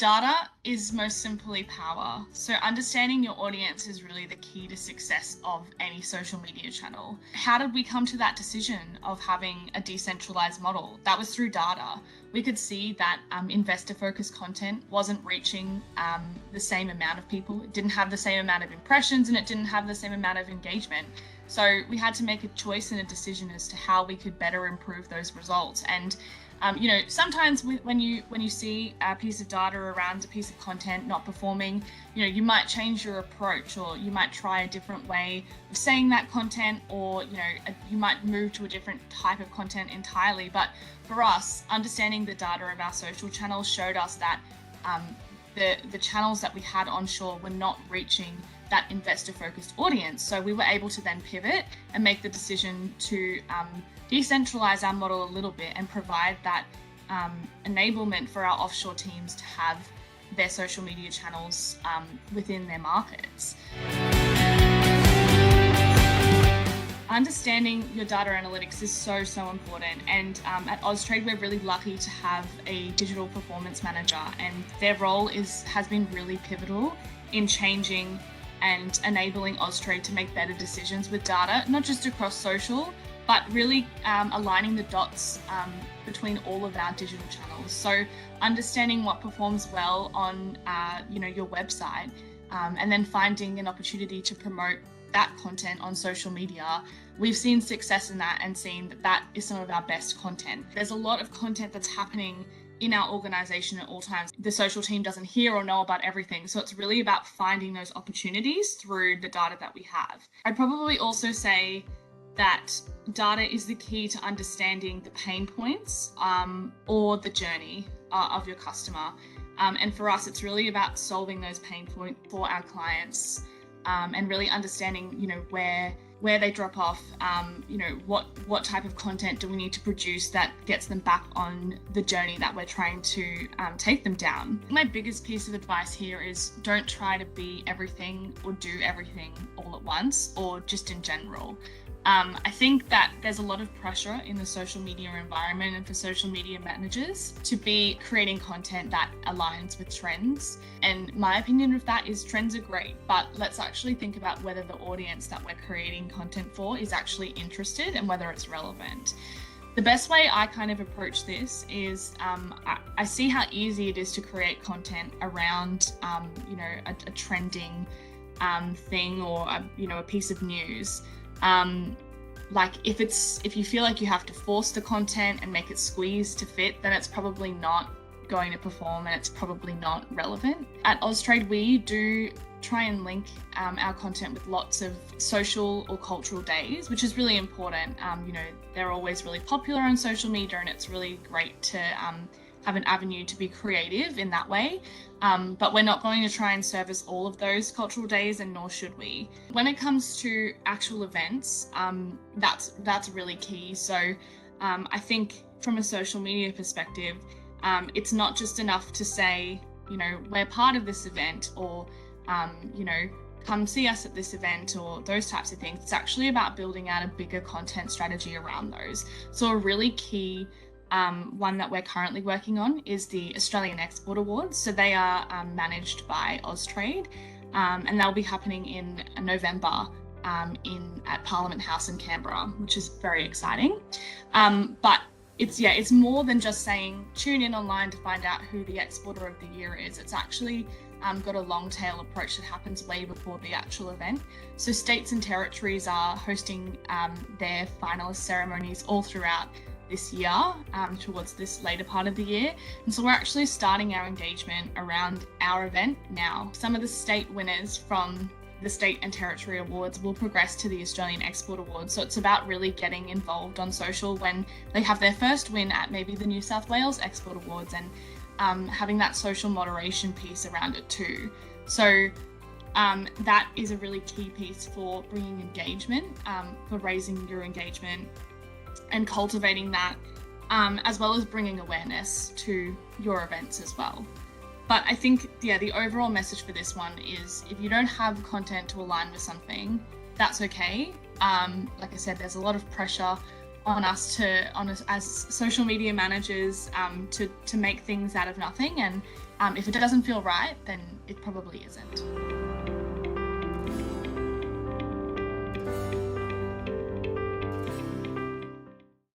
Data is most simply power. So understanding your audience is really the key to success of any social media channel. How did we come to that decision of having a decentralized model? That was through data. We could see that investor-focused content wasn't reaching the same amount of people. It didn't have the same amount of impressions and it didn't have the same amount of engagement. So we had to make a choice and a decision as to how we could better improve those results. And sometimes when you see a piece of data around a piece of content not performing, you might change your approach, or you might try a different way of saying that content, or you might move to a different type of content entirely. But for us, understanding the data of our social channels showed us that the channels that we had onshore were not reaching that investor-focused audience. So we were able to then pivot and make the decision to decentralize our model a little bit and provide that enablement for our offshore teams to have their social media channels within their markets. Understanding your data analytics is so important, and at Austrade we're really lucky to have a digital performance manager, and their role has been really pivotal in changing and enabling Austrade to make better decisions with data, not just across social, but really aligning the dots between all of our digital channels. So understanding what performs well on your website, and then finding an opportunity to promote that content on social media. We've seen success in that and seen that is some of our best content. There's a lot of content that's happening in our organization at all times. The social team doesn't hear or know about everything. So it's really about finding those opportunities through the data that we have. I'd probably also say that data is the key to understanding the pain points or the journey of your customer. And for us, it's really about solving those pain points for our clients, and really understanding, where they drop off, what type of content do we need to produce that gets them back on the journey that we're trying to take them down. My biggest piece of advice here is don't try to be everything or do everything all at once, or just in general. I think that there's a lot of pressure in the social media environment and for social media managers to be creating content that aligns with trends. And my opinion of that is trends are great, but let's actually think about whether the audience that we're creating content for is actually interested and whether it's relevant. The best way I kind of approach this is I see how easy it is to create content around a trending thing, or a piece of news. Like if you feel like you have to force the content and make it squeeze to fit, then it's probably not going to perform and it's probably not relevant. At Austrade, we do try and link our content with lots of social or cultural days, which is really important. They're always really popular on social media, and it's really great to have an avenue to be creative in that way. But we're not going to try and service all of those cultural days, and nor should we. When it comes to actual events, that's really key. So I think from a social media perspective, it's not just enough to say, we're part of this event, or, come see us at this event, or those types of things. It's actually about building out a bigger content strategy around those. So a really key one that we're currently working on is the Australian Export Awards. So they are managed by Austrade, and they'll be happening in November at Parliament House in Canberra, which is very exciting. But it's more than just saying tune in online to find out who the Exporter of the Year is. It's actually got a long tail approach that happens way before the actual event. So states and territories are hosting their finalist ceremonies all throughout this year, towards this later part of the year. And so we're actually starting our engagement around our event now. Some of the state winners from the state and territory awards will progress to the Australian Export Awards. So it's about really getting involved on social when they have their first win at maybe the New South Wales Export Awards, and having that social moderation piece around it too. So that is a really key piece for bringing engagement, for raising your engagement and cultivating that, as well as bringing awareness to your events as well. But I think, the overall message for this one is if you don't have content to align with something, that's okay. Like I said, there's a lot of pressure on us as social media managers to make things out of nothing, and if it doesn't feel right, then it probably isn't.